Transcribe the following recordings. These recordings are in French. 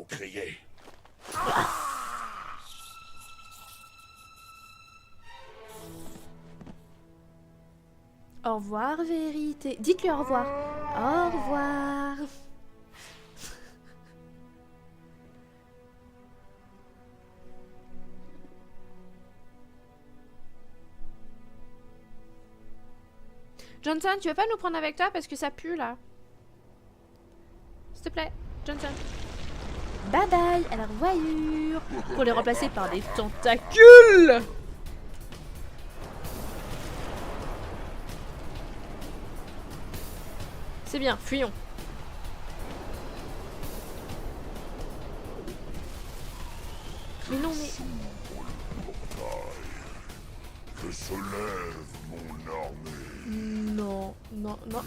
criez. Au revoir, vérité. Dites-lui au revoir. Au revoir. Johnson, tu veux pas nous prendre avec toi parce que ça pue là? S'il te plaît, Johnson. Bye bye à la revoyure. Pour les remplacer par des tentacules. C'est bien, fuyons. Mais non, mais... Que se lève mon armée. Non, non, non.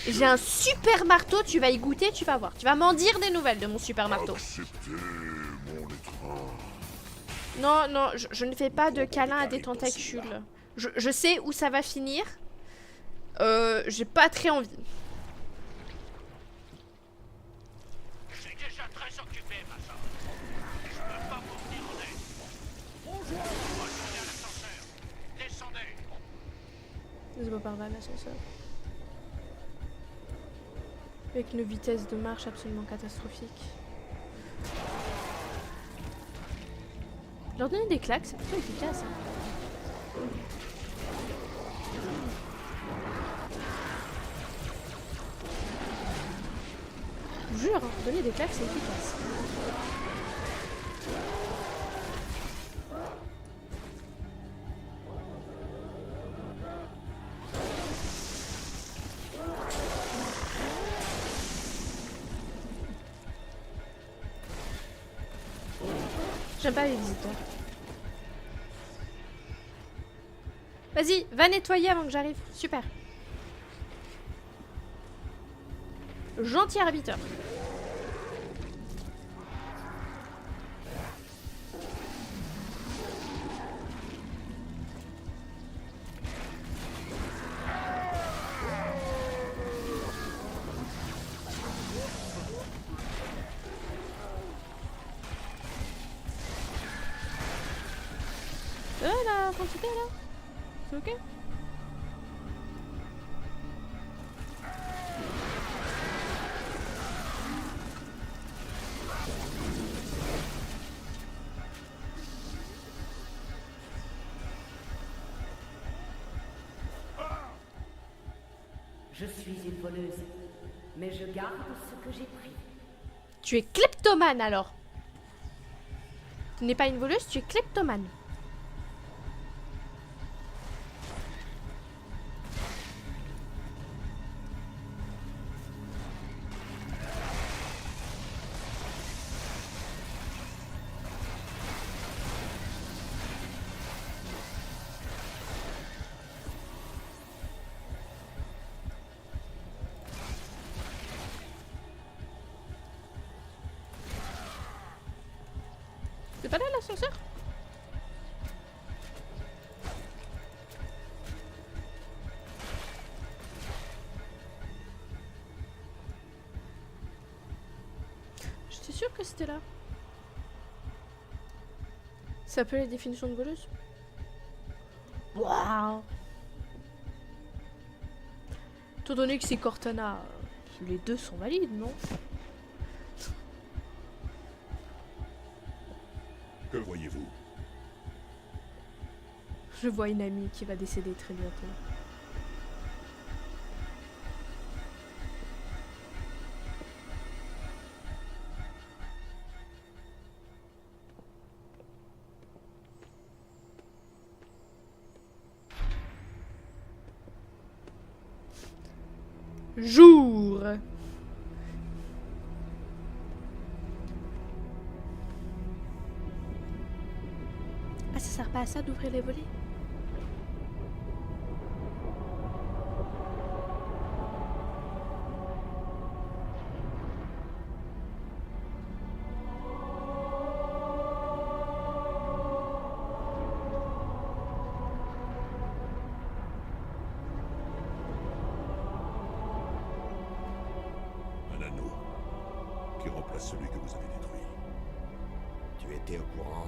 J'ai un super marteau, tu vas y goûter, tu vas voir. Tu vas m'en dire des nouvelles de mon super marteau. Acceptez mon étreinte. Non, non, je ne fais pas de câlin à des tentacules. Je sais où ça va finir. J'ai pas très envie. Je suis déjà très occupé, ma soeur. Je peux pas vous venir en aide. Bonjour. Rejoignez l'ascenseur. Descendez. C'est pas par là l'ascenseur. Avec une vitesse de marche absolument catastrophique. Leur donner des claques, c'est plutôt efficace. Hein. Je vous jure, hein, donner des claques, c'est efficace. J'aime pas les visiteurs. Vas-y, va nettoyer avant que j'arrive. Super. Gentil arbitre. La quantité là, c'est ok? Je suis une voleuse, mais je garde ce que j'ai pris. Tu es kleptomane alors. Tu n'es pas une voleuse, tu es kleptomane. C'est pas là l'ascenseur? J'étais sûre que c'était là. Ça peut la définition de voleuse? Waouh! Étant donné que c'est Cortana, les deux sont valides, non? Que voyez-vous? Je vois une amie qui va décéder très bientôt. Jour. Ah, ça sert pas à ça d'ouvrir les volets? Un anneau qui remplace celui que vous avez détruit. était au courant.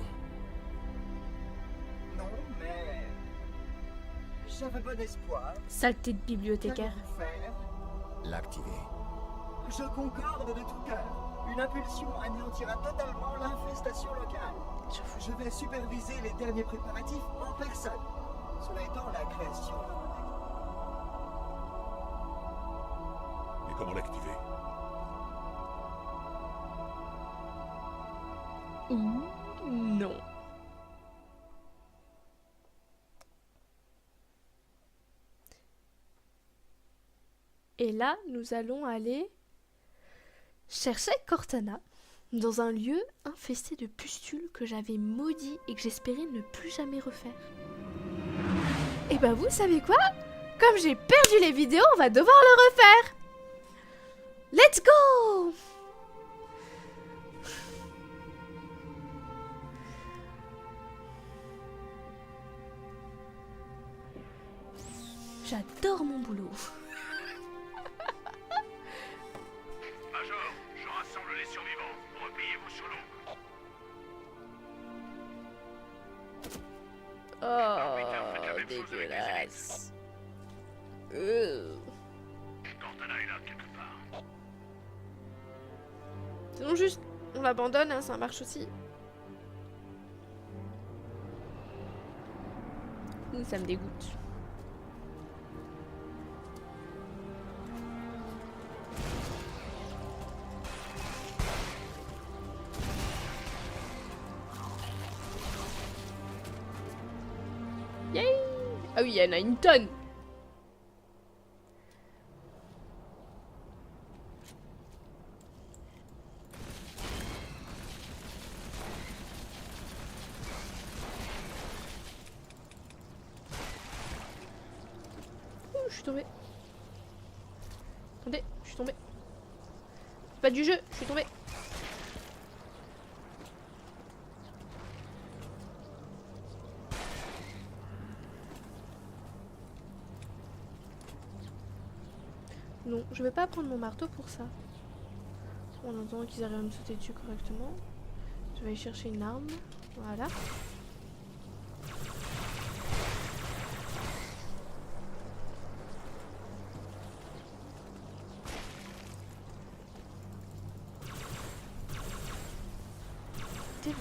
Non, mais... J'avais bon espoir. Saleté de bibliothécaire. Qu'allez-vous faire? L'activer. Je concorde de tout cœur. Une impulsion anéantira totalement l'infestation locale. Je vais superviser les derniers préparatifs en personne. Cela étant, la création... Et comment l'activer? Ou non. Et là, nous allons aller chercher Cortana dans un lieu infesté de pustules que j'avais maudit et que j'espérais ne plus jamais refaire. Et bah vous savez quoi? Comme j'ai perdu les vidéos, on va devoir le refaire. Let's go! J'adore mon boulot. Major, je rassemble les survivants. Repliez-vous sur l'eau. Oh, dégueulasse. Cortana est là, quelque part. Sinon juste, on l'abandonne, hein, ça marche aussi. Ça me dégoûte. Yay! Ah oui, il y en a une tonne. Ouh, je suis tombée. Attendez, je suis tombée. C'est pas du jeu, je suis tombée. Non, je vais pas prendre mon marteau pour ça. En attendant qu'ils arrivent à me sauter dessus correctement. Je vais aller chercher une arme. Voilà. T'es bon.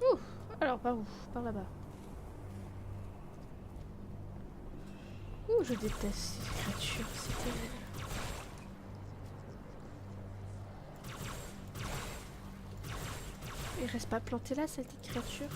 Ouh, alors par où? Par là-bas. Ouh, je déteste ces créatures, c'est terrible. Il reste pas planté là, cette petite créature.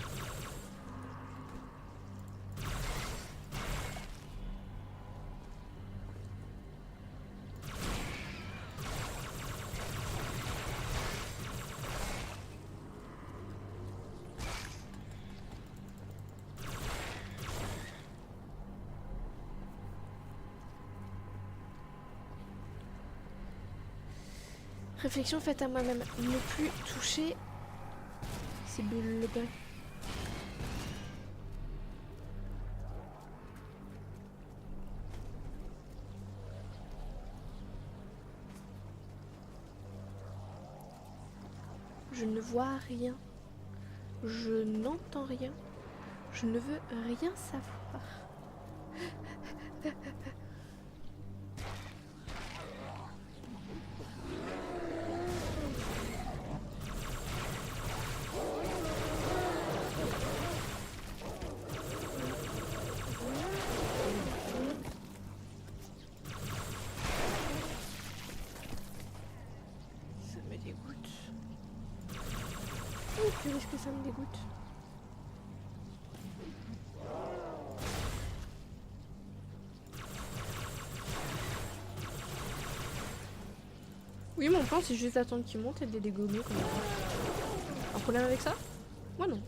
Réflexion faite à moi-même. Ne plus toucher ces bulles. Je ne vois rien. Je n'entends rien. Je ne veux rien savoir. Ça me dégoûte. Oh, purée, que ça me dégoûte. Oui, mon plan, c'est juste d'attendre qu'il monte et de les dégommer comme ça. Un problème avec ça? Moi, non.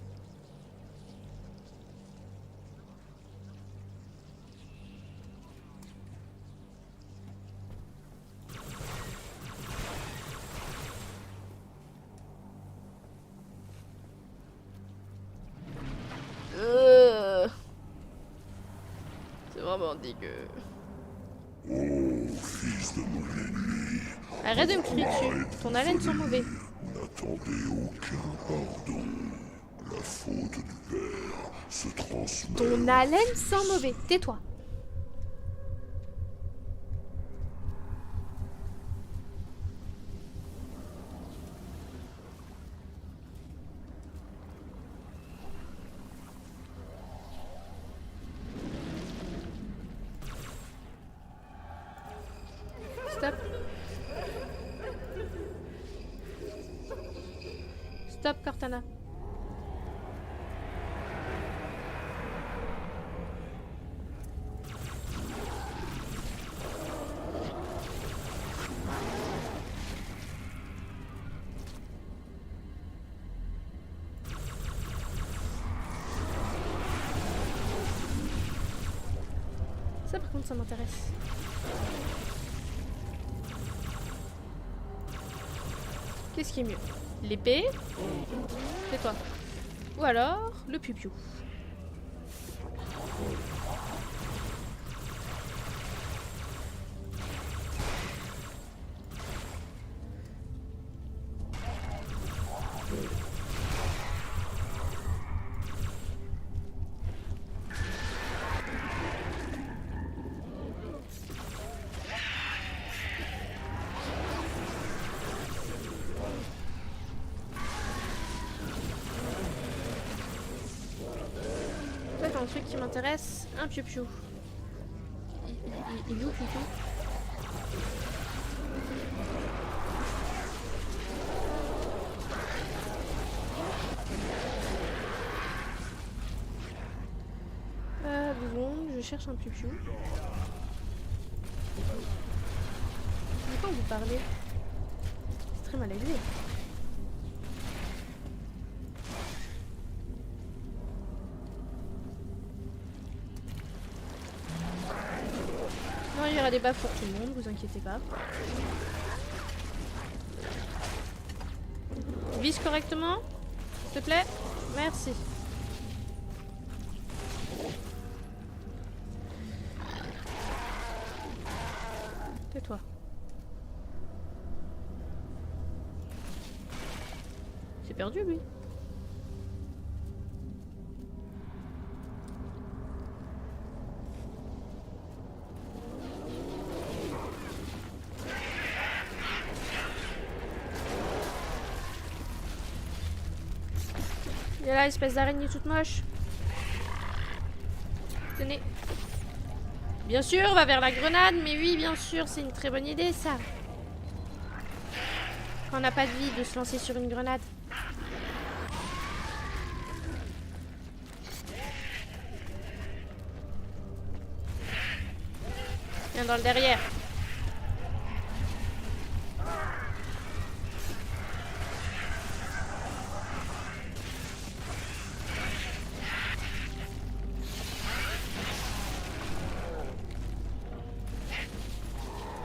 C'est vraiment dégueu. Arrête de me crier dessus. Ton haleine sent mauvais. N'attendez aucun pardon. La faute du père se transmet. Ton haleine sent mauvais. Tais-toi. Stop. Stop, Cortana. Ça, par contre, ça m'intéresse. Qu'est-ce qui est mieux? L'épée? C'est toi. Ou alors, le piou-piou. Un truc qui m'intéresse, un piou-piou. Il est où, piou-piou? Bon, je cherche un piou-piou. De quoi vous parlez? C'est très mal élevé. Il y aura des baffes pour tout le monde, vous inquiétez pas. Vise correctement, s'il te plaît. Merci. Tais-toi. C'est perdu, lui. Il y a là, espèce d'araignée toute moche. Tenez. Bien sûr, on va vers la grenade, mais oui, bien sûr, c'est une très bonne idée, ça. Quand on n'a pas de vie, de se lancer sur une grenade. Viens dans le derrière.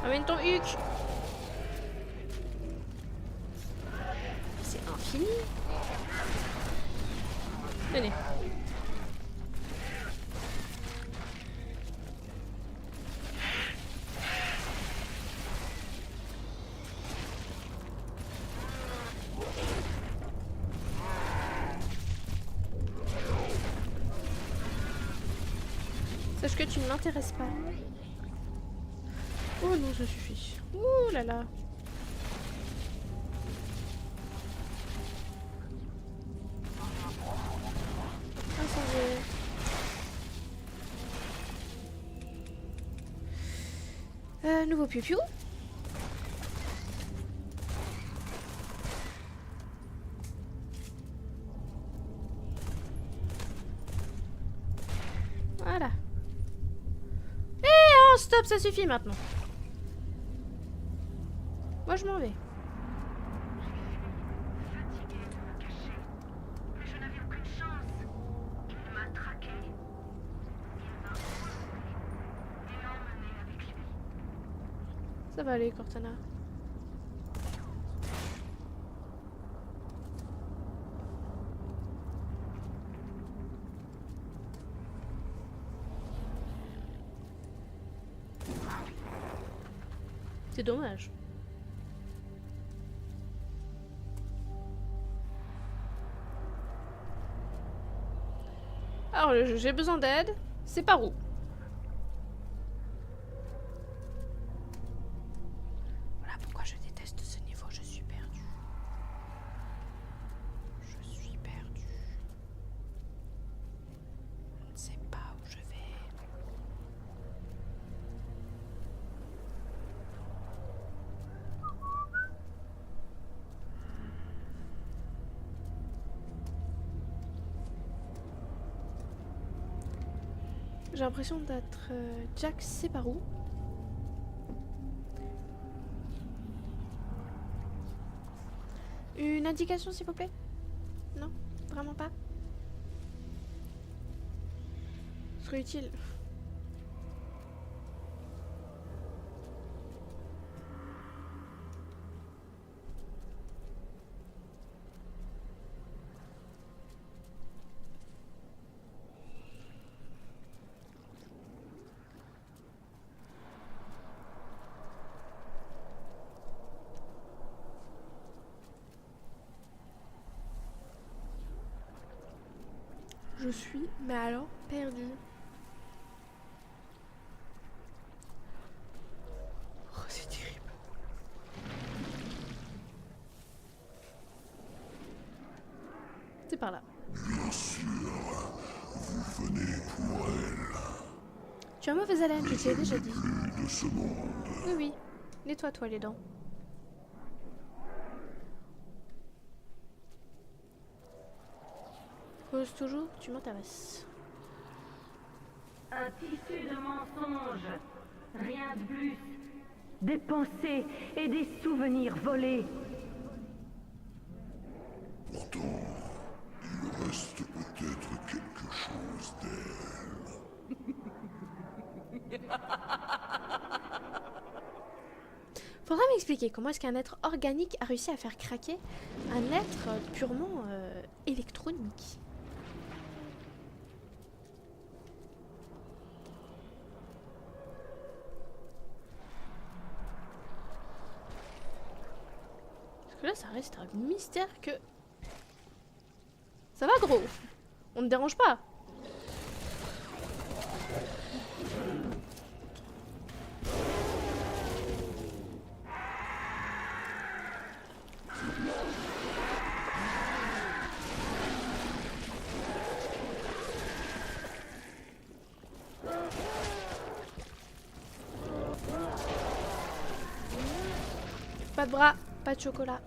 Ramène ton huc. C'est infini. Tenez. Sache que tu ne m'intéresses pas. Oh non, ça suffit. Ouh là là. Incendiaire. Nouveau piou-piou. Voilà. Eh oh, stop, ça suffit maintenant. Moi je m'en vais. Ça va aller, Cortana. C'est dommage. Alors, j'ai besoin d'aide. C'est par où? Voilà pourquoi je déteste ce niveau. Je suis perdue. Je suis perdue. Je ne sais pas où je vais. J'ai l'impression d'être Jack, c'est par où? Une indication s'il vous plaît? Non? Vraiment pas? Ce serait utile. Je suis, mais alors, perdue. Oh, c'est terrible. C'est par là. Bien sûr, vous venez pour elle. Tu as mauvaise haleine, je t'ai déjà dit. Plus de ce monde. Oui, oui. Nettoie-toi les dents. Cause toujours, tu m'intéresses. Un tissu de mensonges. Rien de plus. Des pensées et des souvenirs volés. Pourtant, il reste peut-être quelque chose d'elle. Faudra m'expliquer comment est-ce qu'un être organique a réussi à faire craquer un être purement électronique. Parce que là, ça reste un mystère que... Ça va, gros? On ne dérange pas? Pas de bras, pas de chocolat.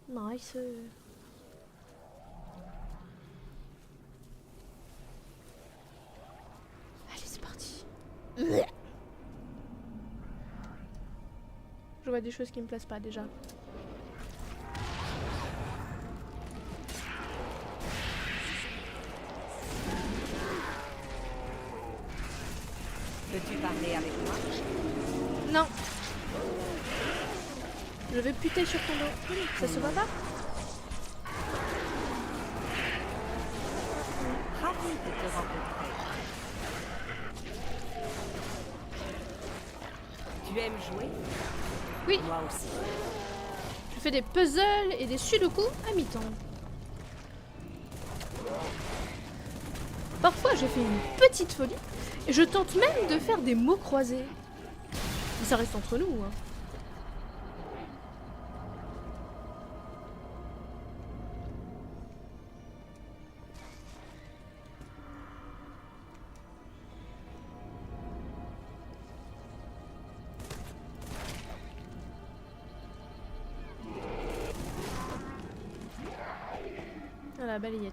Nice. Allez, c'est parti. Je vois des choses qui me plaisent pas déjà. Peux-tu parler avec moi? Non. Je vais puter sur ton dos. Ça se voit pas? Ravi de te rencontrer. Tu aimes jouer? Oui. Moi aussi. Je fais des puzzles et des sudoku à mi-temps. Parfois, je fais une petite folie et je tente même de faire des mots croisés. Mais ça reste entre nous, hein. Ah, la balayette.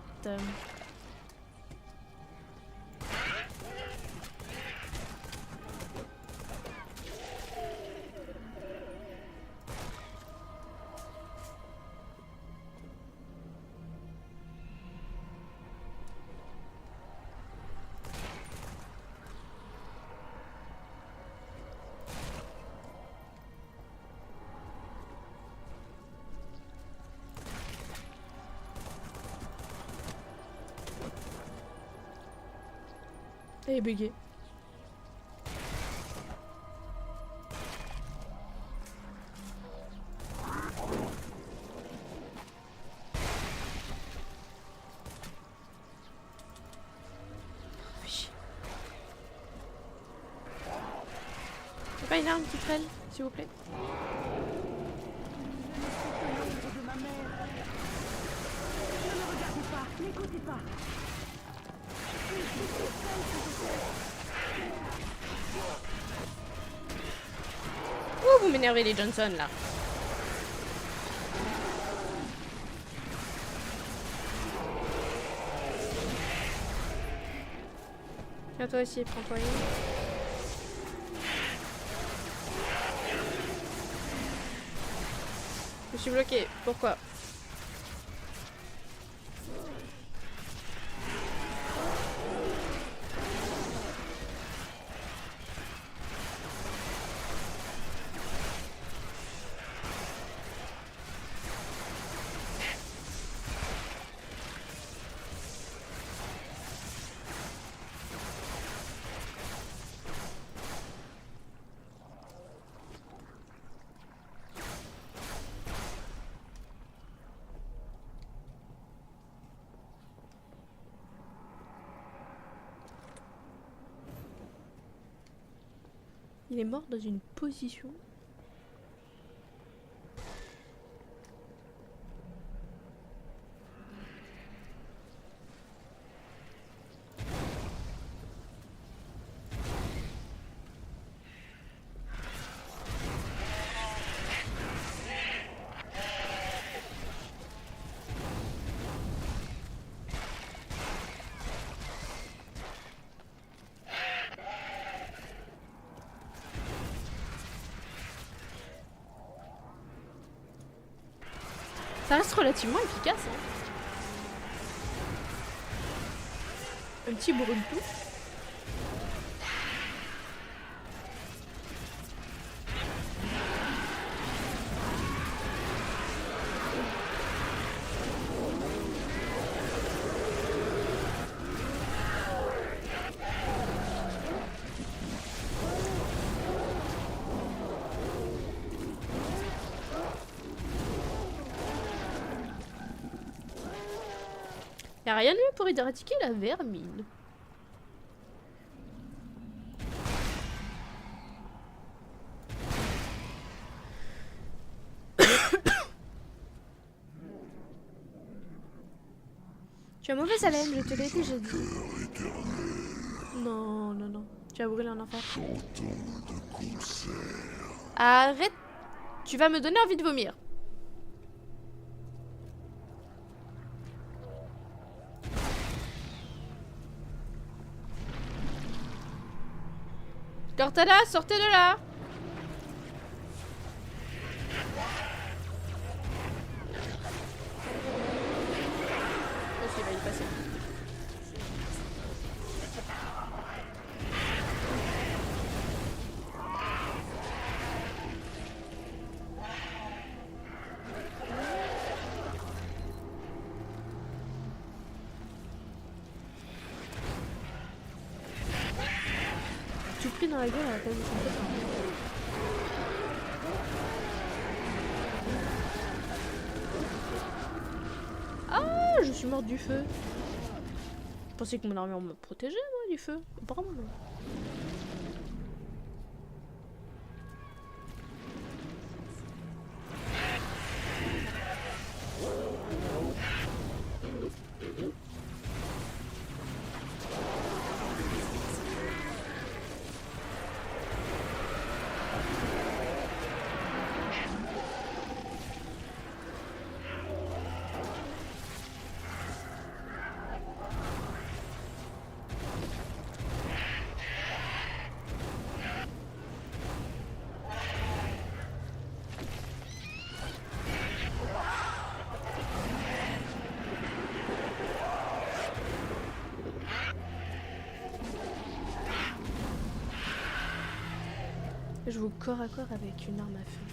Elle est buggée. Pas une arme qui traîne, s'il vous plaît. De ma mère. Ne me regardez pas, n'écoutez pas. Ouh, vous m'énervez les Johnson là. Tiens, toi aussi, prends-toi une. Je suis bloquée. Pourquoi? Il est mort dans une position. Ça reste relativement efficace. Hein. Un petit brûle tout. Y'a rien de mieux pour éradiquer la vermine. Tu as mauvaise haleine, je te l'ai déjà dit. Non, non, non. Tu vas brûler en enfer. Arrête. Tu vas me donner envie de vomir. Cortana, sortez de là! Il va y passer. Tu pris dans la gueule à la place de son pote. Ah, je suis morte du feu. Je pensais que mon armure me protégeait, moi, du feu. Apparemment, non. Je joue corps à corps avec une arme à feu.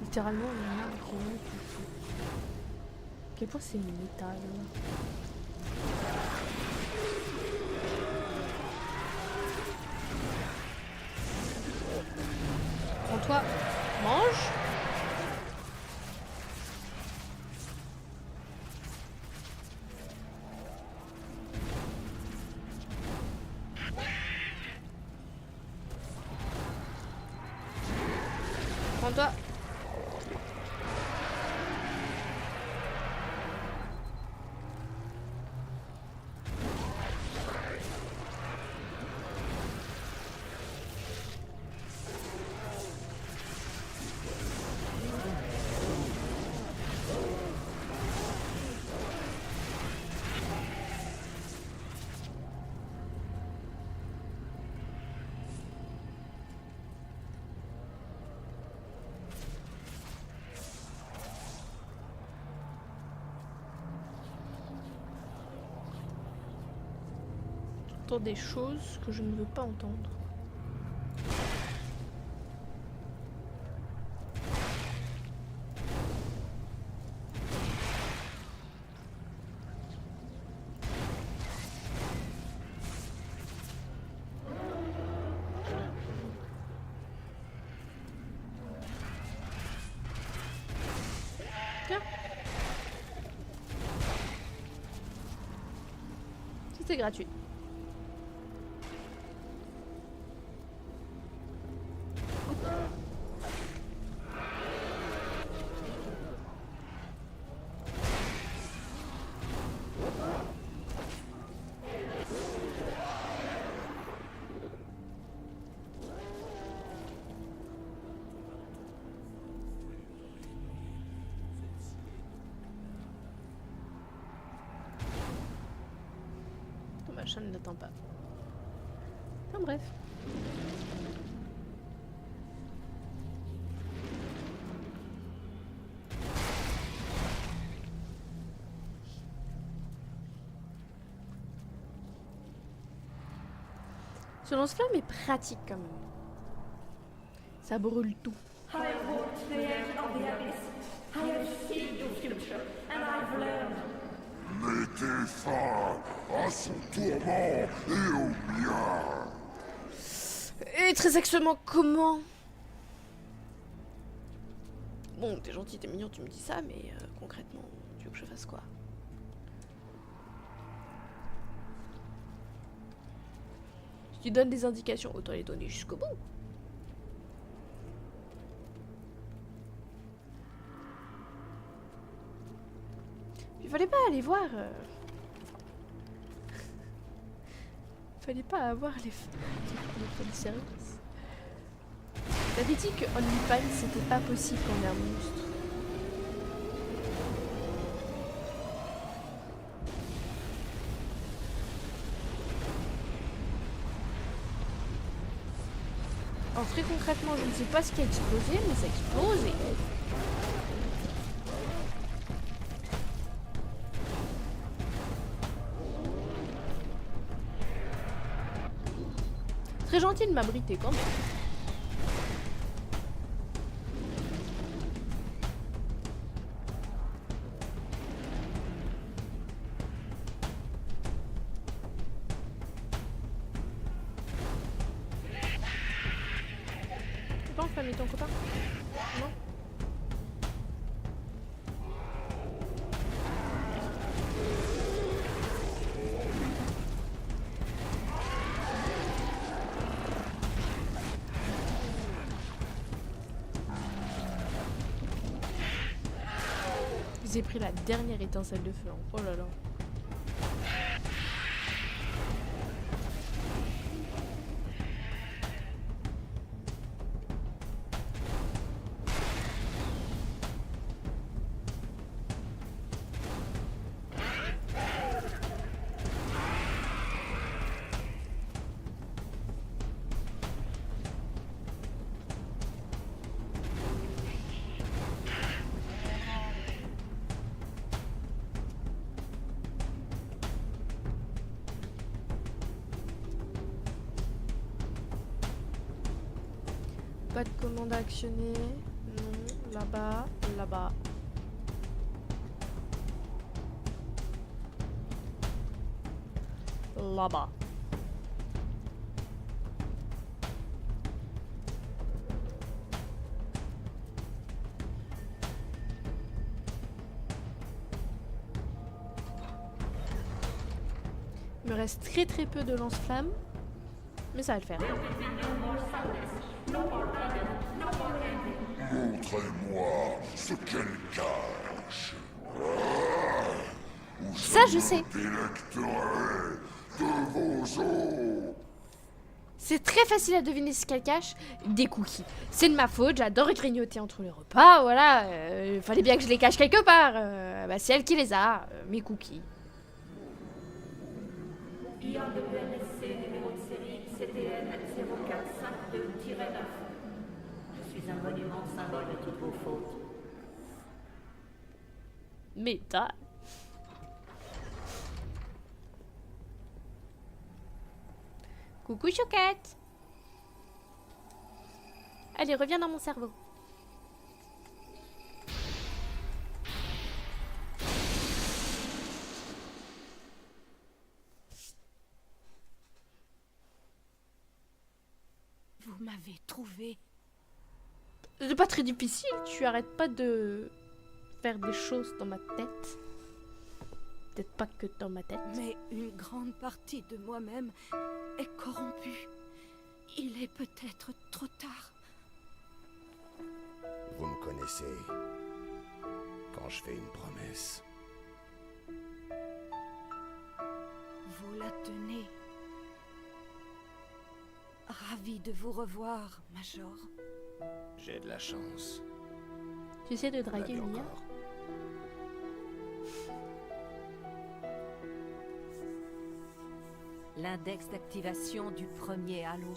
Littéralement une arme qui monte du feu. À quel point c'est métal. Prends-toi, mange. Prends-toi. J'entends des choses que je ne veux pas entendre. Tiens. C'était gratuit. Je ne l'attends pas. Enfin bref. Ce lance-flamme est pratique quand même. Ça brûle tout. I have walked the edge of the abyss. I have seen your future, and I've learned. Mettez fin à son tourment et au mien. Et très exactement comment? Bon, t'es gentil, t'es mignon, tu me dis ça, mais concrètement, tu veux que je fasse quoi? Si tu donnes des indications, autant les donner jusqu'au bout. Il fallait pas aller voir. Fallait pas avoir les fanservice. T'avais dit que OnlyFans c'était pas possible quand on est un monstre. Alors très concrètement, je ne sais pas ce qui a explosé, mais ça a explosé. Très gentil de m'abriter quand même. Tu peux enflammer ton copain? Non? J'ai pris la dernière étincelle de feu. Hein. Oh là là. Pas de commande à actionner. Non, là-bas, là-bas. Là-bas. Il me reste très peu de lance-flammes. Mais ça va le faire. Montrez-moi ce qu'elle cache. Ça, je sais. Délecterai de vos os. C'est très facile à deviner ce qu'elle cache. Des cookies. C'est de ma faute, j'adore grignoter entre les repas, voilà. Fallait bien que je les cache quelque part. Bah, c'est elle qui les a, mes cookies. Ion de PNSC, numéro de série CTN 0452-9. Je suis un monument symbole de toutes vos fautes. Méta. Coucou Choquette. Allez, reviens dans mon cerveau. Vous m'avez trouvé. C'est pas très difficile, tu arrêtes pas de faire des choses dans ma tête. Peut-être pas que dans ma tête. Mais une grande partie de moi-même est corrompue. Il est peut-être trop tard. Vous me connaissez. Quand je fais une promesse, Vous la tenez. Ravi de vous revoir, Major. j'ai de la chance. Tu essaies de Vous draguer l'avez une IA. encore. L'index d'activation du premier halo.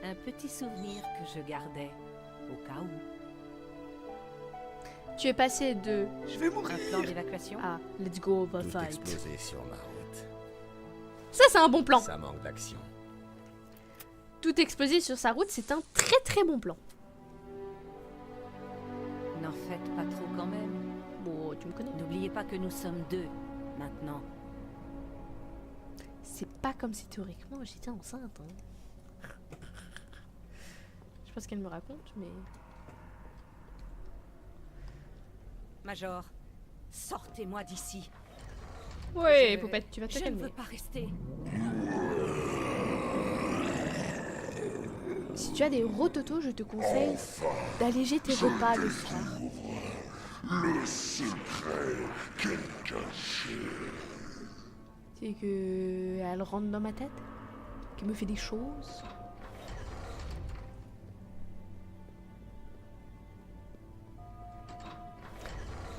Un petit souvenir que je gardais, au cas où. Tu es passé de Je vais mourir. Un plan d'évacuation. à let's go over Tout fight. exploser sur ma route. Ça, c'est un bon plan. Ça manque d'action. Tout exploser sur sa route, c'est un très très bon plan. N'en faites pas trop quand même. Bon, tu me connais. N'oubliez pas que nous sommes deux, maintenant. C'est pas comme si théoriquement j'étais enceinte. Hein. Je sais pas ce qu'elle me raconte, mais... Major, sortez-moi d'ici. Ouais, Je- Poupette, tu vas te Je ne calmer. veux pas rester. Si tu as des rototos, je te conseille d'alléger tes repas le soir. Le secret qu'elle cachait. C'est que elle rentre dans ma tête, qu'elle me fait des choses.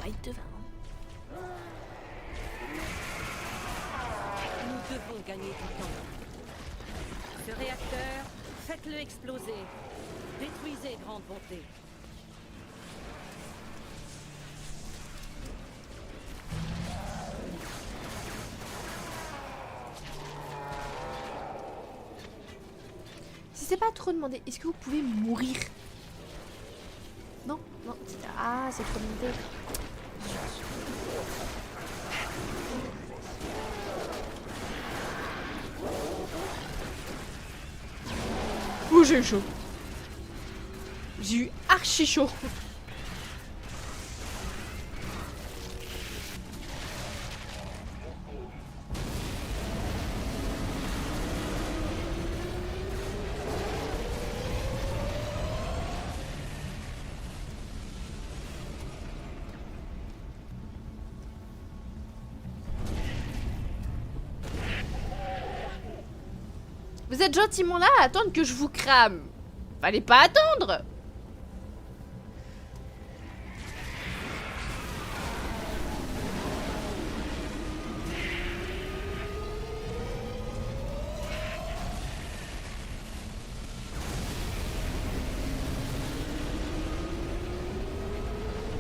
Bite de vin. Nous devons gagner du temps. Ce réacteur, faites-le exploser. Détruisez, grande bonté. Si c'est pas trop demandé, est-ce que vous pouvez mourir? Non, non, ah, c'est trop demandé. Oh, j'ai eu chaud. J'ai eu archi chaud. Vous êtes gentiment là à attendre que je vous crame. Fallait pas attendre.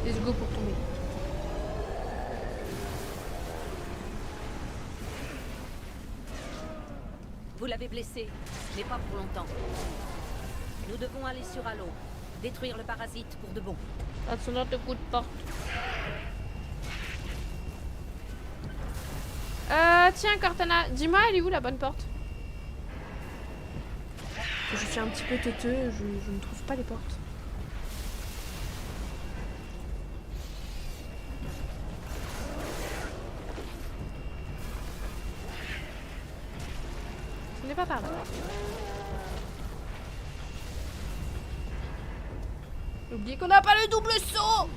Let's go pour tomber. Vous l'avez blessé, mais pas pour longtemps. Nous devons aller sur Halo. Détruire le parasite pour de bon. À son autre coup de porte. Tiens, Cortana, dis-moi, elle est où la bonne porte? Je suis un petit peu teuteux, je ne trouve pas les portes. On n'est pas par là. N'oubliez qu'on n'a pas le double saut.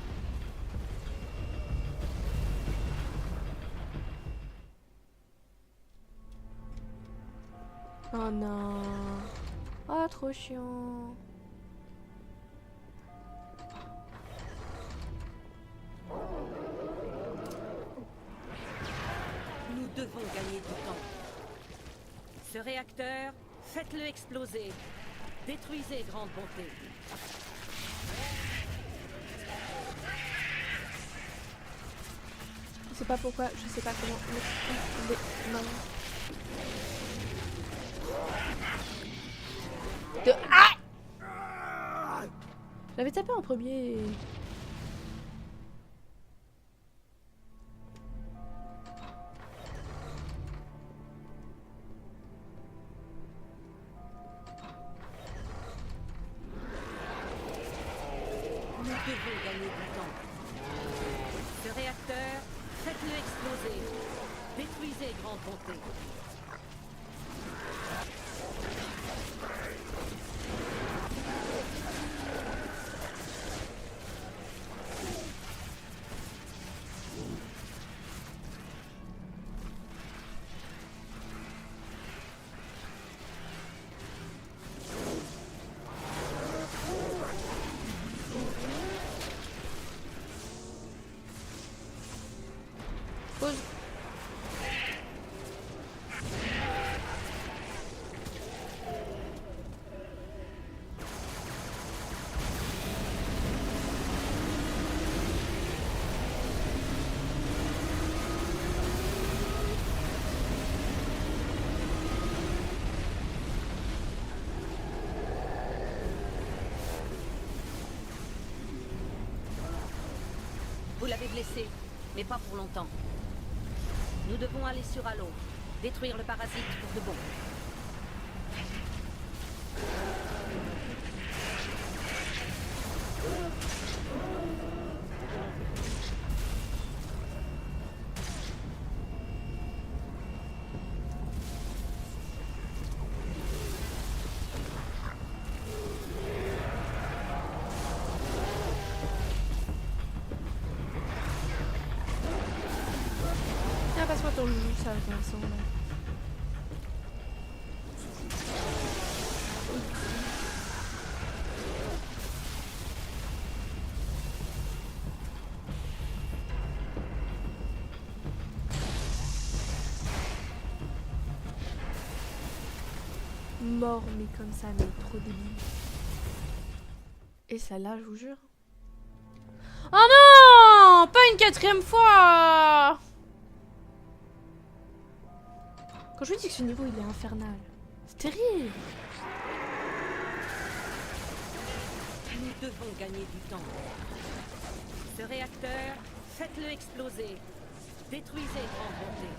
Oh non. Oh, trop chiant. Nous devons gagner du temps. Ce réacteur, faites-le exploser. Détruisez grande bonté. Je sais pas pourquoi, je sais pas comment. Non. De... Ah! J'avais tapé en premier. Nous devons gagner du temps. Ce réacteur, faites-le exploser. Détruisez grande bonté. Pause. Vous l'avez blessé, mais pas pour longtemps. Nous devons aller sur Halo, détruire le parasite pour de bon. Tiens, passe-moi ton joujou, ça va être intéressant là. Mort, mais comme ça, mais trop débile. Et celle-là, je vous jure. Oh non! Pas une quatrième fois! Quand je vous dis que ce niveau il est infernal, c'est terrible. Nous devons gagner du temps. Ce réacteur, faites-le exploser. Détruisez grande bonté.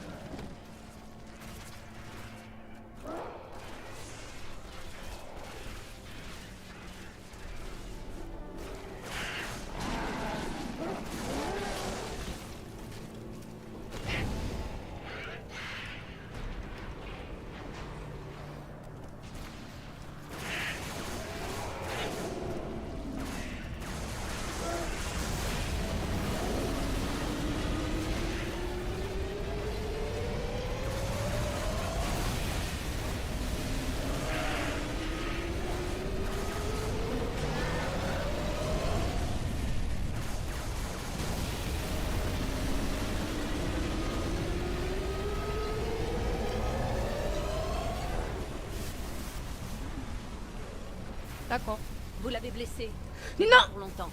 D'accord. Vous l'avez blessé, mais Non! pas pour longtemps.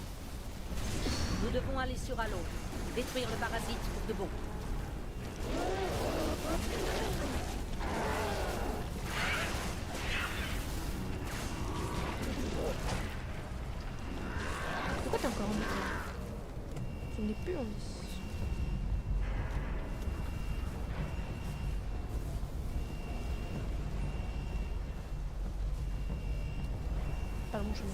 Nous devons aller sur Halo, détruire le parasite pour de bon. Pourquoi t'es encore en 10? Tu n'es plus en 10. Pardon, je me...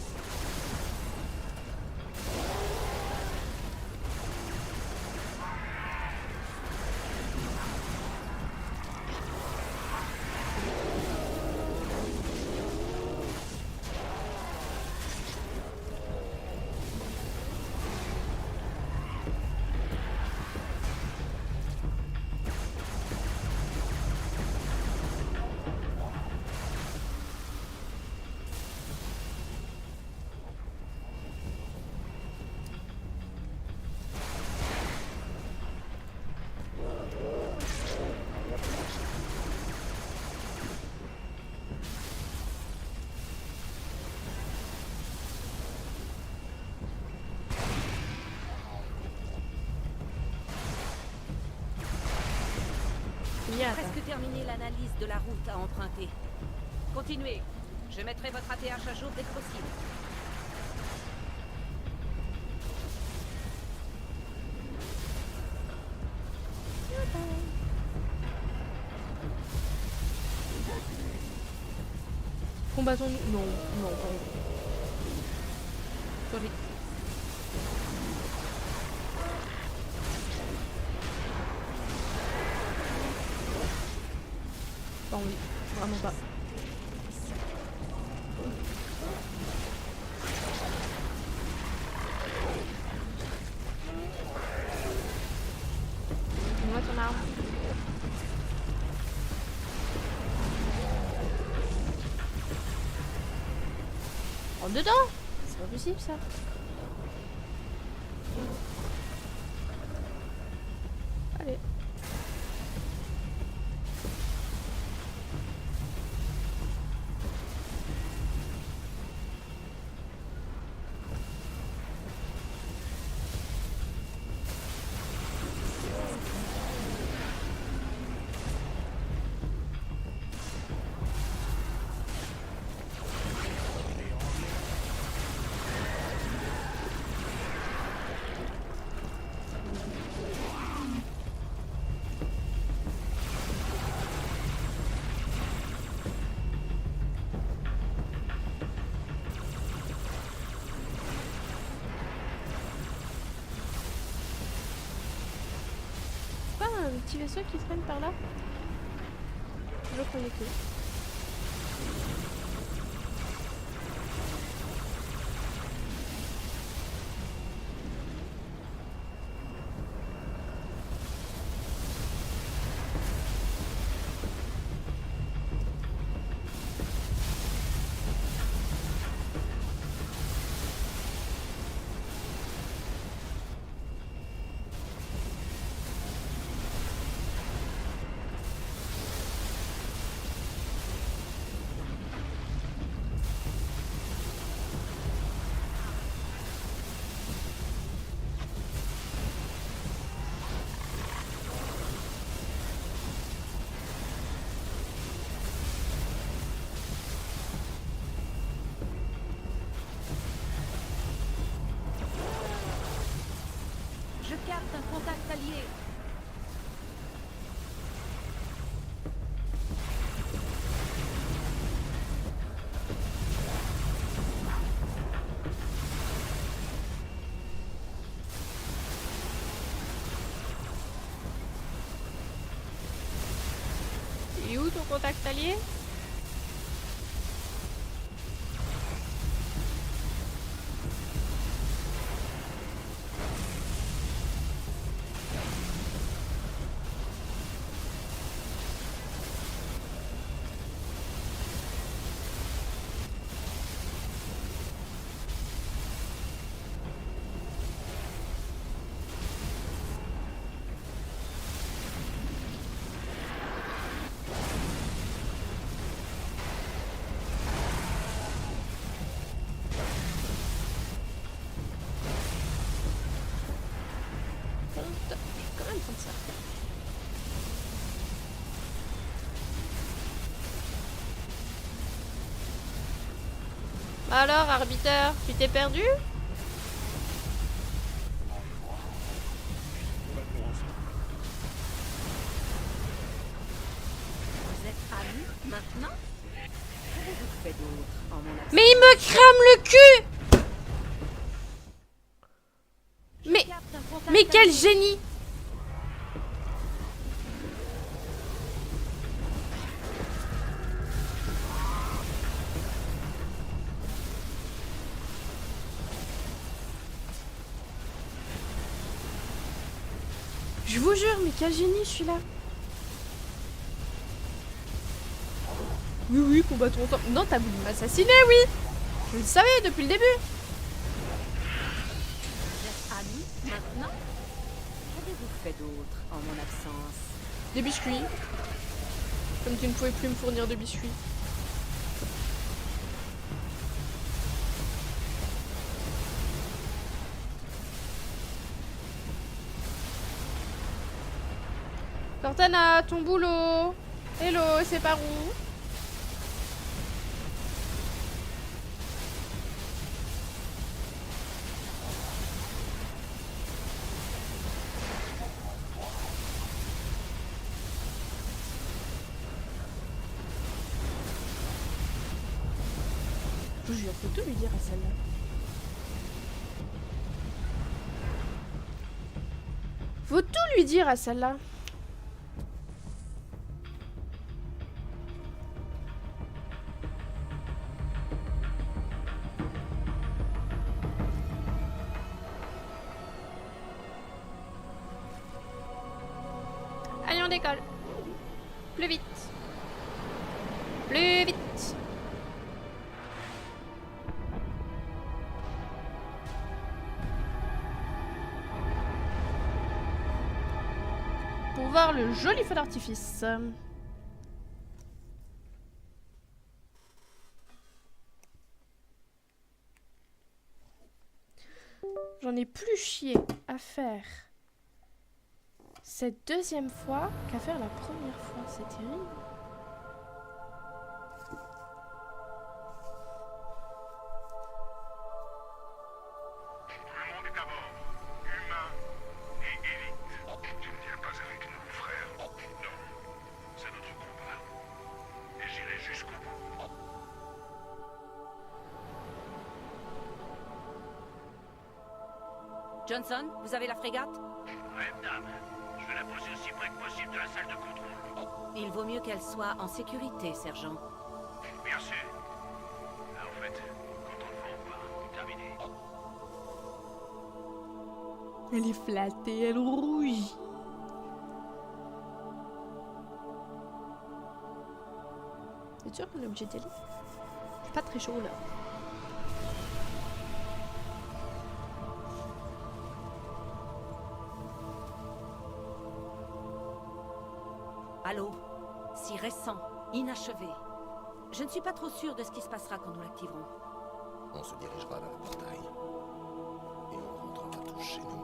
terminé l'analyse de la route à emprunter. Continuez. Je mettrai votre ATH à jour dès que possible. Combattons-nous. Non, non, pardon. Sorry. Pas envie, vraiment pas. Donne-moi ton arme. Rentre dedans! C'est pas possible ça. Allez. Un petit vaisseau qui traîne par là. Je croyais que. Je capte un contact allié. Et où ton contact allié? Quand même prendre ça. Alors, arbitre, tu t'es perdu? Vous êtes amis maintenant? Qu'avez-vous fait d'autre en mon absence? Mais il me crame le cul! Mais, Capte un contact mais quel allié. génie! Je vous jure, mais quel génie celui-là! Oui, oui, combattons ensemble. Non, t'as voulu m'assassiner, oui! Je le savais depuis le début! Vous êtes amis maintenant? Qu'avez-vous fait d'autre en mon absence? Des biscuits. Comme tu ne pouvais plus me fournir de biscuits. Cortana, ton boulot! Hello, c'est par où? Je vous jure, faut tout lui dire à celle-là. Faut tout lui dire à celle-là. Allez, on décolle. Plus vite. Plus vite. Pour voir le joli feu d'artifice. J'en ai plus chié à faire cette deuxième fois qu'à faire la première fois. C'est terrible. Tout le monde est à bord. Humain et élite. Tu ne viens pas avec nous, frère. Non. C'est notre combat. Et j'irai jusqu'au bout. Johnson, vous avez la frégate? Ouais, madame. Je vais la poser aussi près que possible de la salle de contrôle. Il vaut mieux qu'elle soit en sécurité, sergent. Bien sûr. Ah, en fait, quand on le voit ou pas, terminé. Elle est flattée, elle rouge. C'est sûr qu'on est obligé d'y aller? Je suis pas très chaud là. Allô? Si récent, inachevé. Je ne suis pas trop sûre de ce qui se passera quand nous l'activerons. On se dirigera vers le portail. Et on rentrera tous chez nous.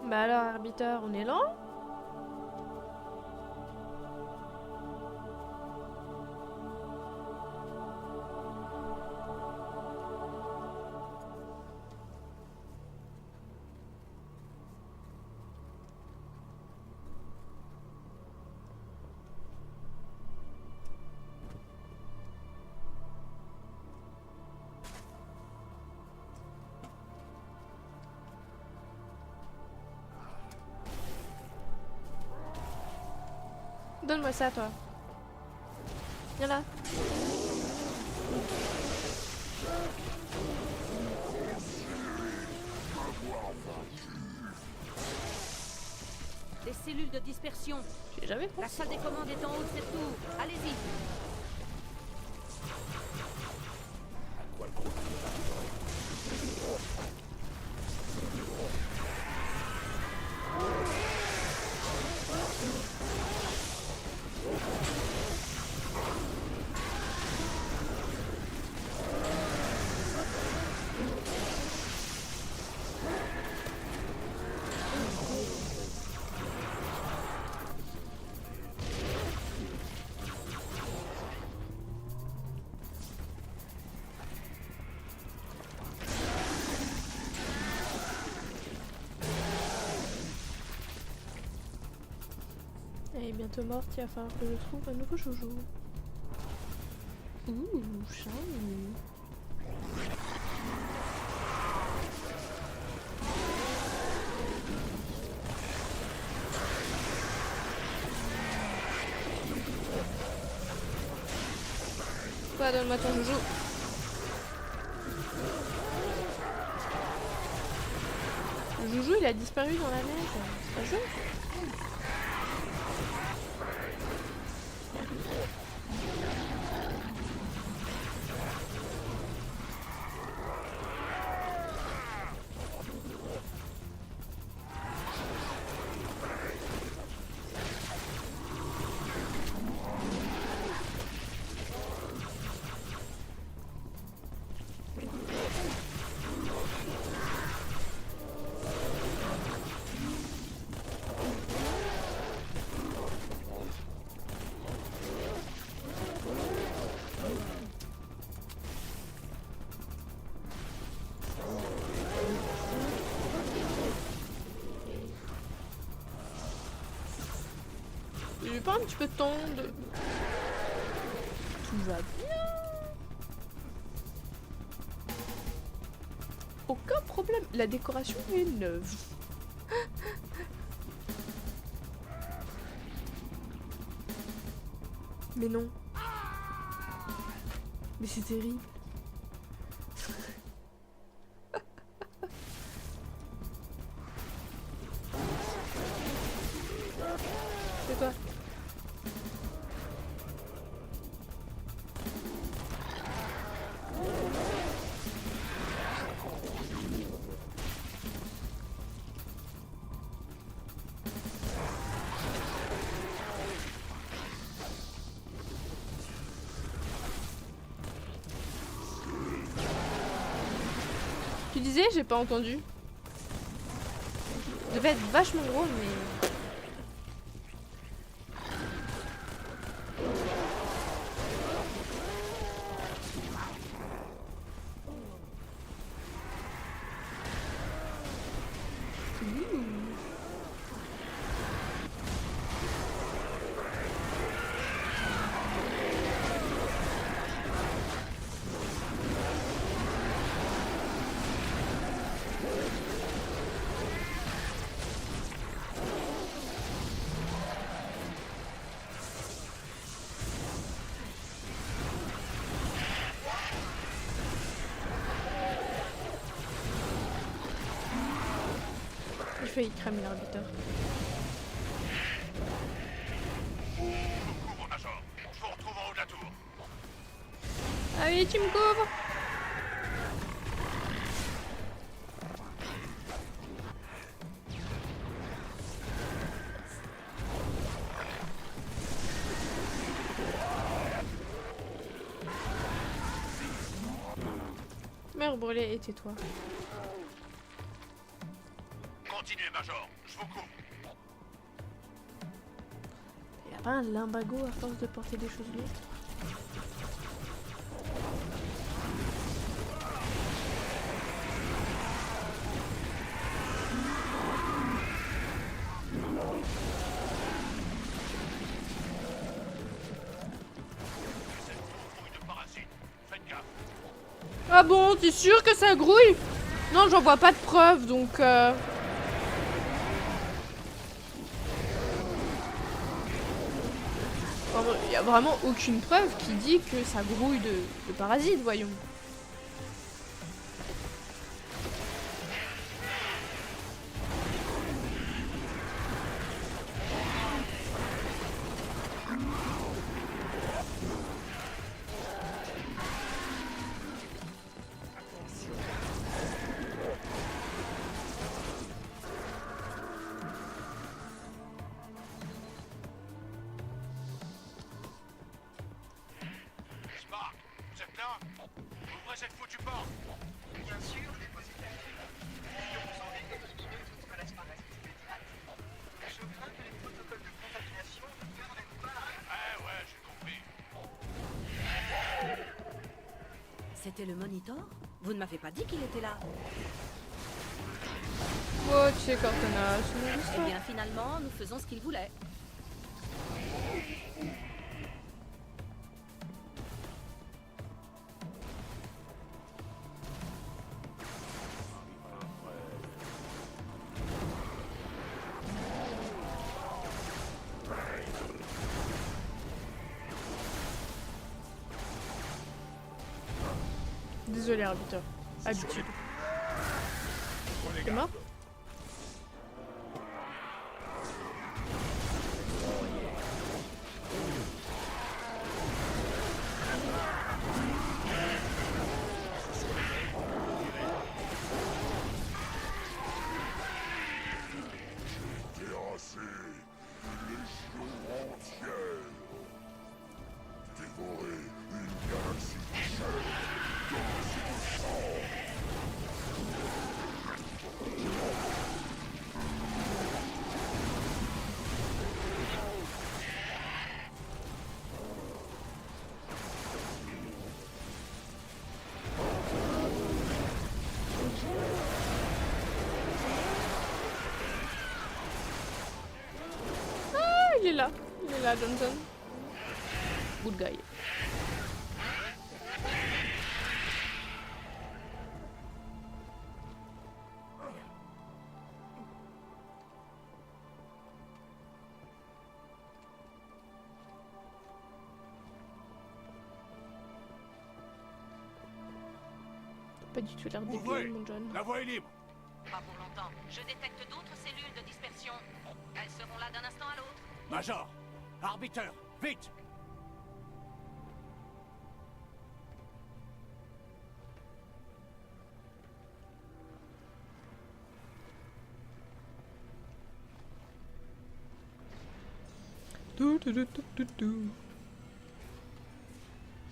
Bah alors, arbitre, on est lent? Donne-moi ça, toi. Viens là. Des cellules de dispersion. J'ai jamais La pensé. salle des commandes est en haut de cette tour. Allez-y. À quoi le groupe? Elle est bientôt morte, il va falloir que je trouve un nouveau joujou. Ouh, shiny. Quoi, donne-moi ton joujou. Le joujou, il a disparu dans la neige. C'est pas joli. J'ai pas un petit peu de temps de... Tout va bien. Aucun problème. La décoration est neuve. Mais non. Mais c'est terrible. C'est quoi? Tu disais, j'ai pas entendu. Il devait être vachement gros, mais... J'ai failli cramer l'arbitre. Couvre, Major. Je vous retrouve en haut de la tour. Ah oui, tu me couvres. Meurs brûlée et tais-toi. Continuez, Major. Je vous couvre. Il a pas un limbago à force de porter des choses lourdes. Ah bon, t'es sûr que ça grouille? Non, j'en vois pas de preuves, donc... Il y a vraiment aucune preuve qui dit que ça grouille de parasites, voyons. Spark, vous êtes là? Ouvrez cette foutue porte. Bien sûr, dépositaire. Que vous en ayez éliminé toute menace parasite immédiate. Je crains que les protocoles de contamination ne permettent pas... Ouais, j'ai compris. C'était le Monitor? Vous ne m'avez pas dit qu'il était là. Oh, tu sais, Cortana, c'est mon Eh histoire. bien, finalement, nous faisons ce qu'il voulait. Désolé, arbitre. Habitude. T'es mort? Terrasser une légion entière. Dévorer une galaxie entière dans ce sang. là, Johnson. Good guy. Pas du tout l'air Ouvrez. débile, mon John. La voie est libre. Pas pour longtemps. Je détecte d'autres cellules de dispersion. Elles seront là d'un instant à l'autre. Major, arbiteur, vite.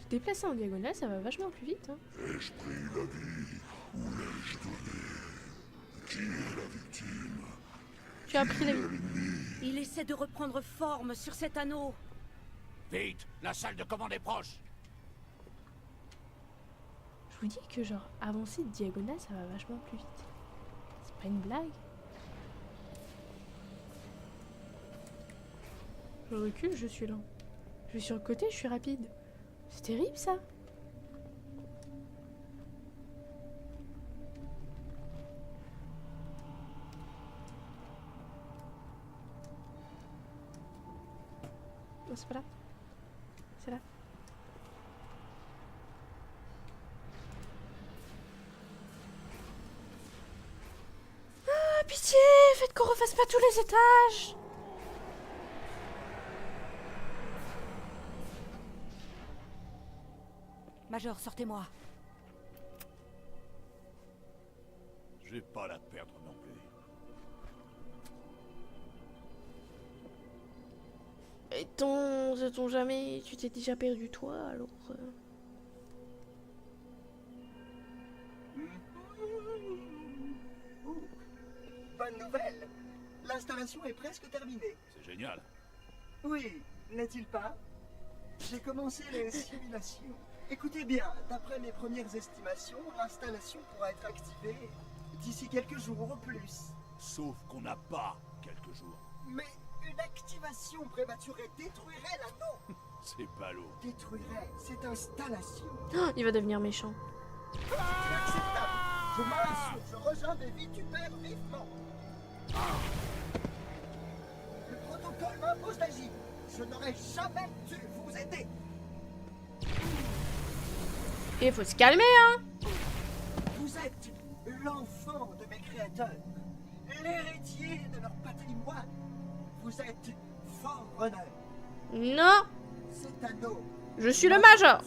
Se déplacer en diagonale, ça va vachement plus vite. Hein. Ai-je pris la vie ou l'ai-je donnée? Qui est la victime? Tu as pris la... Il essaie de reprendre forme sur cet anneau. Vite, la salle de commande est proche. Je vous dis que genre, avancer de diagonale, ça va vachement plus vite. C'est pas une blague. Je recule, je suis lent. Je vais sur le côté, je suis rapide. C'est terrible ça. Non, c'est pas là. C'est là. Ah, pitié, faites qu'on refasse pas tous les étages. Major, sortez-moi. Je vais pas la perdre non plus. Et sait-on jamais, tu t'es déjà perdu toi, alors... Bonne nouvelle. L'installation est presque terminée. C'est génial. Oui, n'est-il pas? J'ai commencé les simulations. Écoutez bien, d'après mes premières estimations, l'installation pourra être activée d'ici quelques jours ou plus. Sauf qu'on n'a pas quelques jours. Mais une activation prématurée détruirait l'anneau. C'est ballot. Détruirait cette installation. Oh, il va devenir méchant. Inacceptable. Je m'en assure, je rejoins mes vitupères vivement. Le protocole m'impose d'agir. Je n'aurais jamais dû vous aider. Et il faut se calmer, hein. Vous êtes l'enfant de mes créateurs, l'héritier de leur patrimoine. Vous êtes Forerunner. Non, Cet anneau. je suis le major.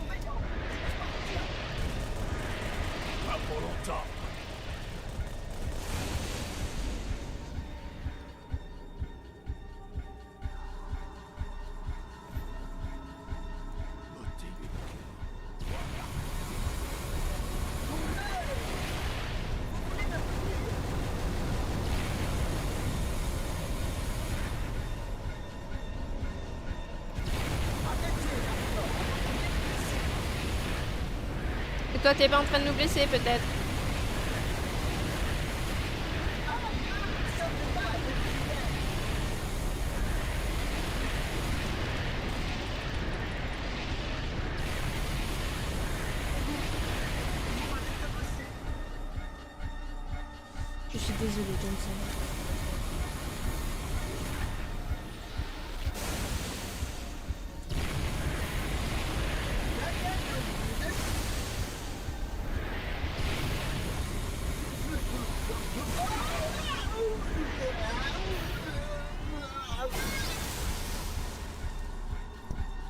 m'appartient. Pas pour longtemps. Motivé. Et toi, t'es pas en train de nous blesser, peut-être? Je suis désolée, Johnson.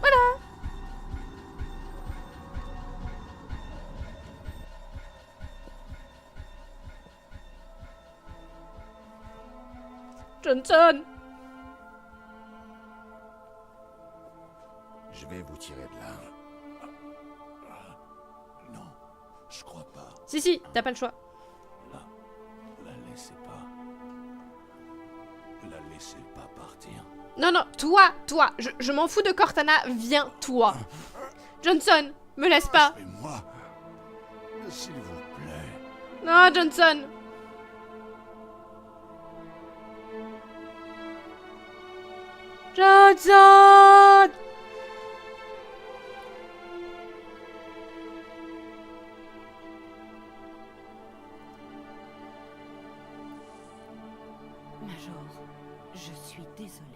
Voilà. Johnson. Je vais vous tirer de là. Non, Je crois pas. Si, t'as pas le choix. La laissez pas. La laissez pas partir. Non, toi. Je m'en fous de Cortana, viens, toi. Johnson, me laisse pas. Mais moi, s'il vous plaît. Non, Johnson. Johnson. Major, je suis désolée.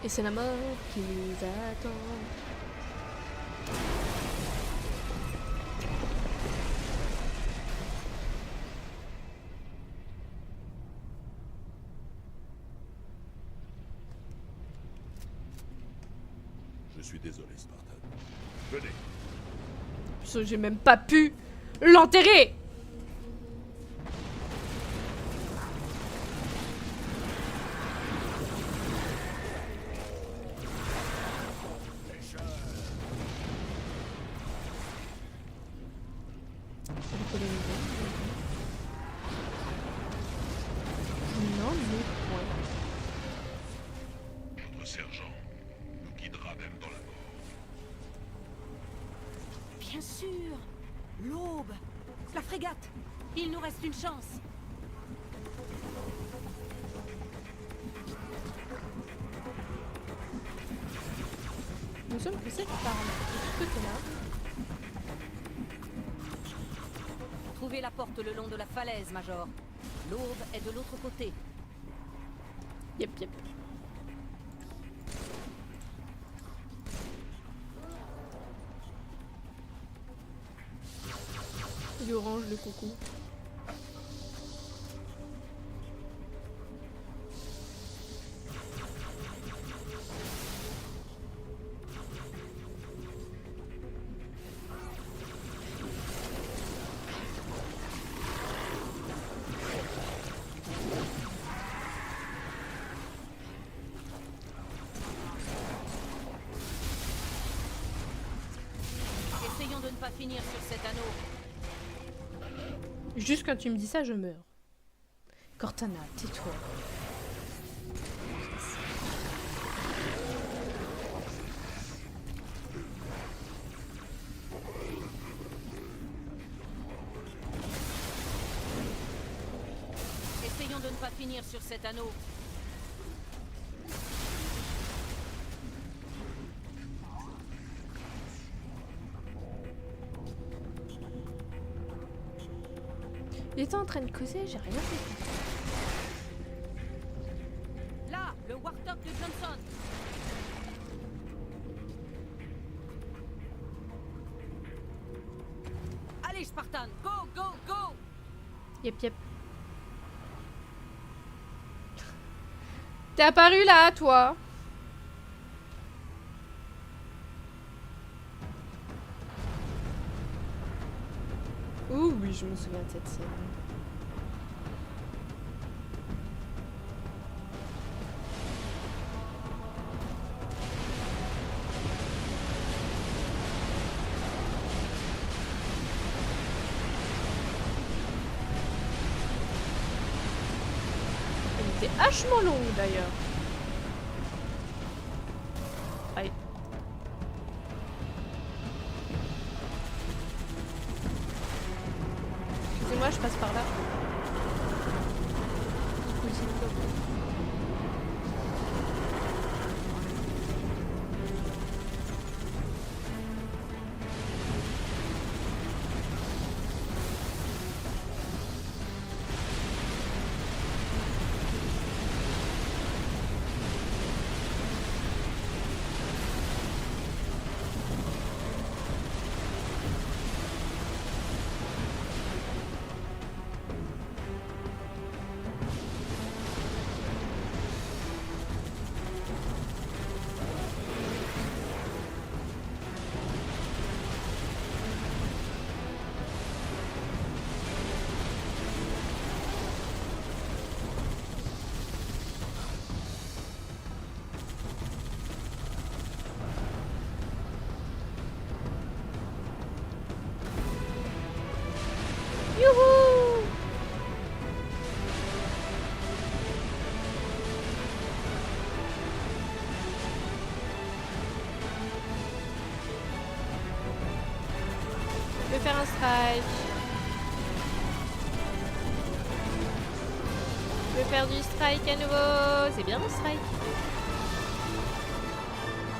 Et c'est la mort qui nous attend. Je suis désolé, Spartan. Venez. Parce que j'ai même pas pu l'enterrer. Non, mais point. Notre sergent nous guidera même dans la mort. Bien sûr. L'aube. La frégate. Il nous reste une chance. Nous sommes poussés par ce côté-là. Trouvez la porte le long de la falaise, Major. L'aube est de l'autre côté. Yep. Il est orange le coucou. Essayons de ne pas finir sur cet anneau. Juste quand tu me dis ça, je meurs. Cortana, tais-toi. Essayons de ne pas finir sur cet anneau. Il était en train de causer, j'ai rien fait. Là, le Warthog de Johnson. Allez, Spartan, go, go, go. Yep. T'es apparu là, toi. Ouh, oui, je me souviens de cette scène. Elle était hachement longue d'ailleurs. Aïe. Excusez-moi, je passe par là. Oui, s'il vous plaît. strike. Je vais faire du strike à nouveau. C'est bien le strike.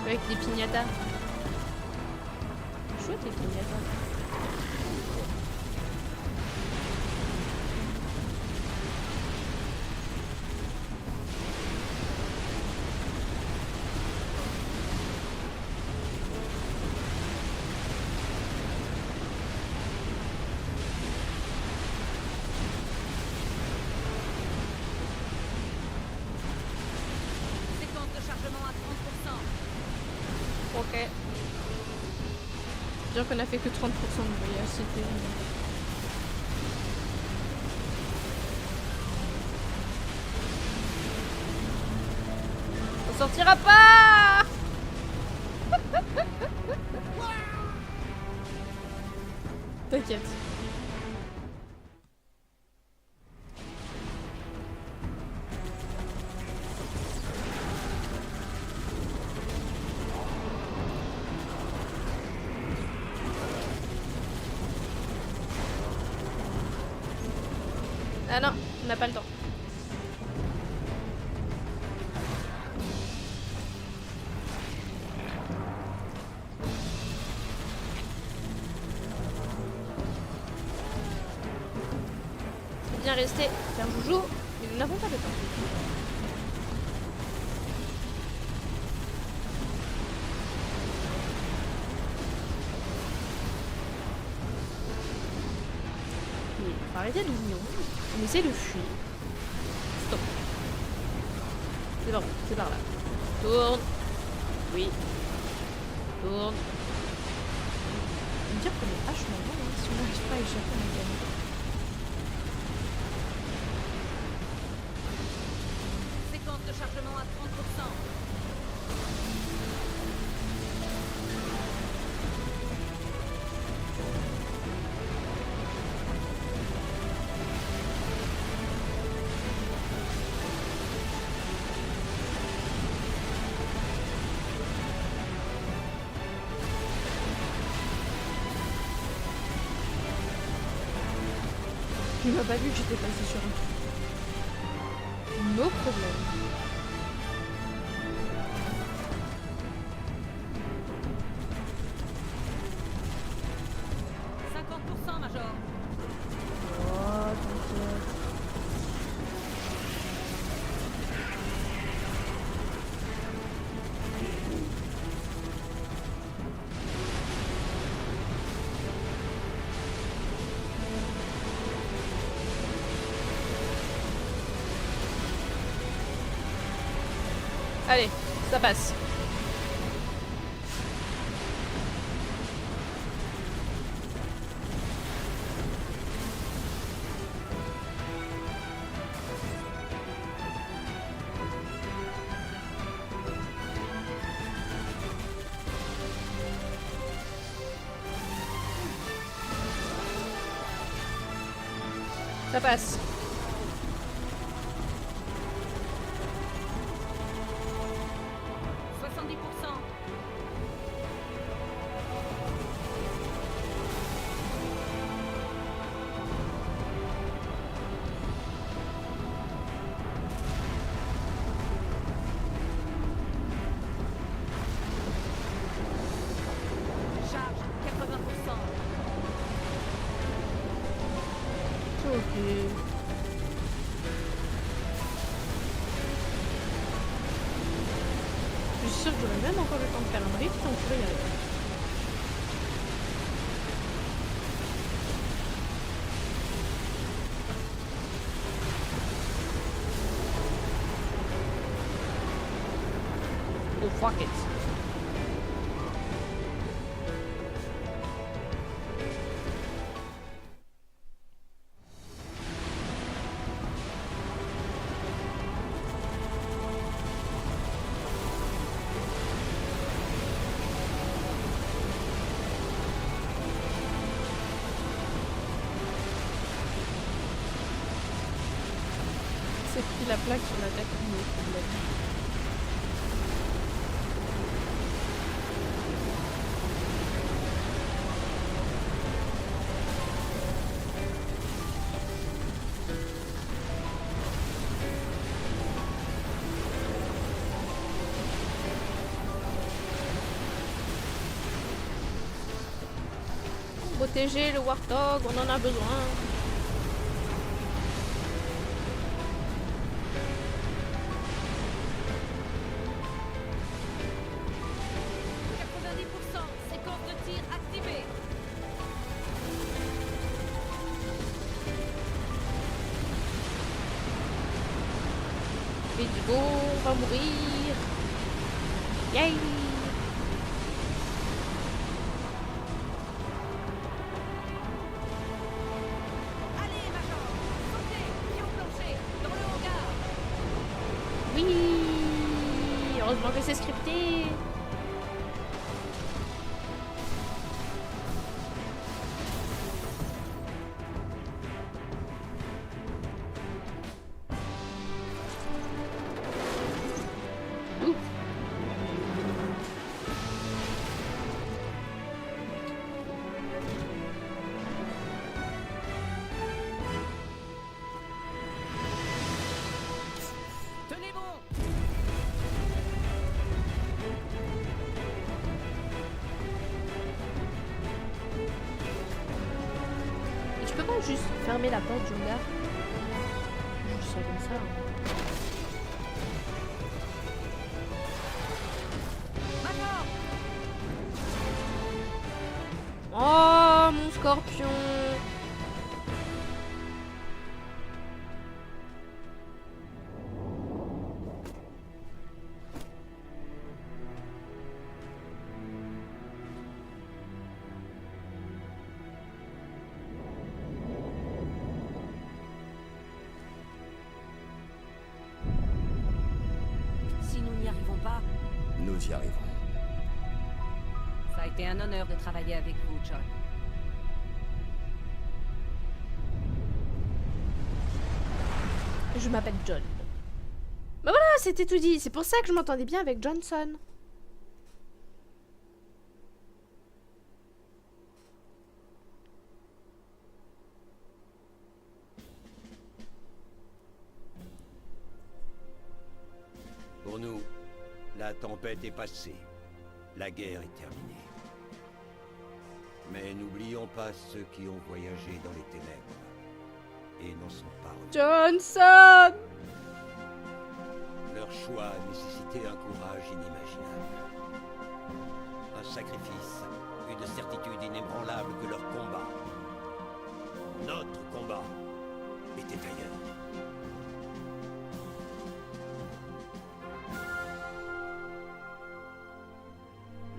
Avec des piñatas. Chouette les piñatas. Séquence de chargement à 30%. Ok. Dire qu'on a fait que 30% de voyage, c'était... On sortira pas. T'inquiète. Ah non, on n'a pas le temps. Faut bien rester faire joujou, mais nous n'avons pas le temps. Faut arrêter de mignon. On essaie de fuir. Stop. C'est par où? C'est par là. Tourne. Oui. Tourne. On me dire qu'on est vachement loin hein, si on n'arrive pas à échapper à la gamme. Séquence de chargement à 30%. Il m'a pas vu que j'étais passé sur un truc. No problème. Major. Oh, t'inquiète. Allez, ça passe. Ça passe. Je suis sûre que j'aurais même encore le temps de faire un rift, on pourrait y arriver. Oh fuck it. C'est pris la plaque sur la tête, le problème. protéger le Warthog, on en a besoin. Séquence de tir activée. Et du coup, on va mourir. Yay! Allez, Major, sautez, pied au plancher, dans le hangar. Oui! Heureusement que c'est scripté. Ouh. Tenez bon. Et tu peux pas juste fermer la porte du hangar? Juste ça comme ça. Hein. Major, Oh, mon scorpion! si nous n'y arrivons pas, Nous y arriverons. ça a été un honneur de travailler avec vous, John. Je m'appelle John. Bah voilà, c'était tout dit. C'est pour ça que je m'entendais bien avec Johnson. Pour nous, la tempête est passée. La guerre est terminée. Mais n'oublions pas ceux qui ont voyagé dans les ténèbres et n'en sont pas revenus. Johnson! Leur choix a nécessité un courage inimaginable. Un sacrifice, une certitude inébranlable que leur combat, notre combat, était ailleurs.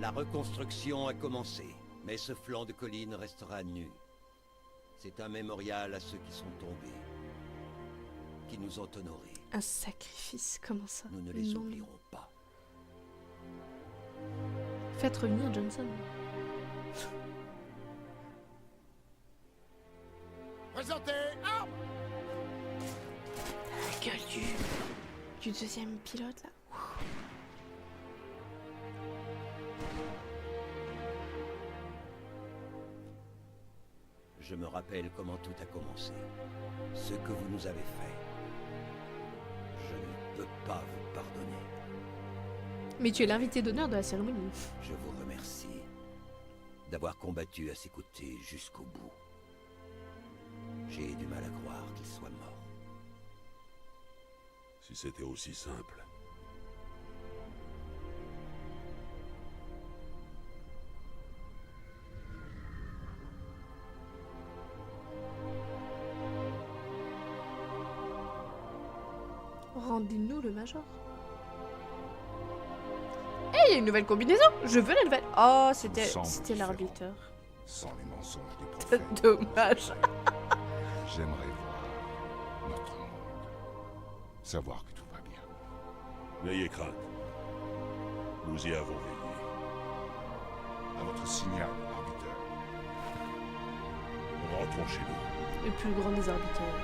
La reconstruction a commencé, mais ce flanc de colline restera nu. C'est un mémorial à ceux qui sont tombés, qui nous ont honorés. Un sacrifice, comment ça? Nous ne les Non. oublierons pas. Faites revenir Johnson. Présentez, armes! La gueule du deuxième pilote là. Je me rappelle comment tout a commencé. Ce que vous nous avez fait. Je ne peux pas vous pardonner. Mais tu es l'invité d'honneur de la cérémonie. Je vous remercie d'avoir combattu à ses côtés jusqu'au bout. J'ai du mal à croire qu'il soit mort. Si c'était aussi simple. Rendez-nous le major. Eh, il y a une nouvelle combinaison. Je veux la nouvelle. Oh, c'était semble l'arbitre. Sans les mensonges des prophètes. Dommage. J'aimerais voir notre monde. Savoir que tout va bien. N'ayez crainte. Nous y avons veillé. À votre signal, arbiteur. Rentrons chez nous. Le plus grand des arbiteurs.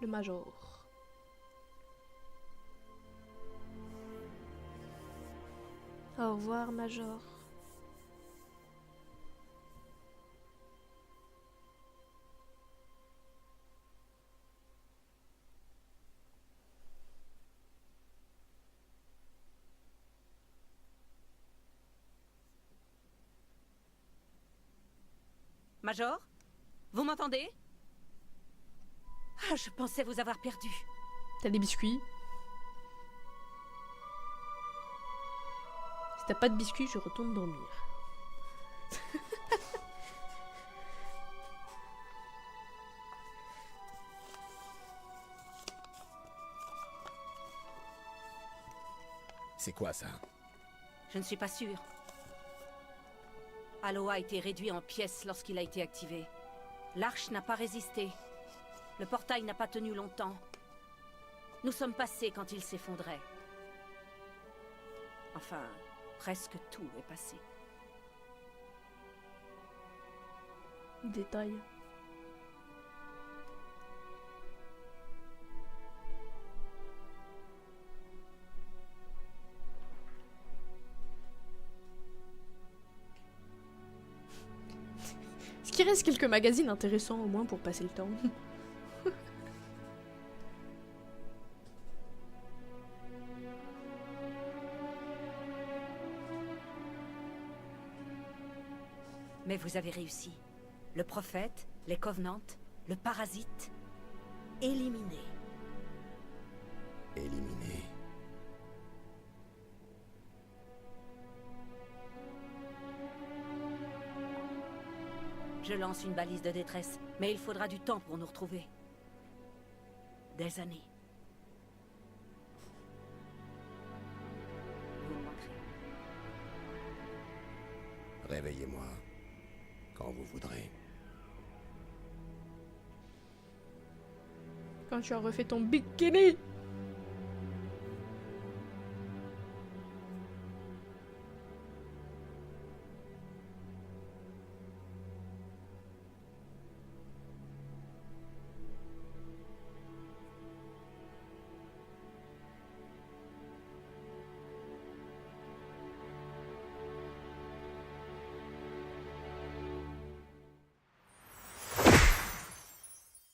Le major. Au revoir, major. Major? Vous m'entendez? Ah, je pensais vous avoir perdu. T'as des biscuits? Si t'as pas de biscuits, je retourne dormir. C'est quoi ça? Je ne suis pas sûre. Halo a été réduit en pièces lorsqu'il a été activé. L'arche n'a pas résisté. Le portail n'a pas tenu longtemps. Nous sommes passés quand il s'effondrait. Enfin, presque tout est passé. Détail. Est-ce qu'il reste quelques magazines intéressants au moins pour passer le temps? Mais vous avez réussi. Le prophète, les Covenants, le parasite, éliminé. Éliminé. Je lance une balise de détresse, mais il faudra du temps pour nous retrouver. Des années. Vous me manquerez. Réveillez-moi quand vous voudrez. Quand tu as refait ton bikini.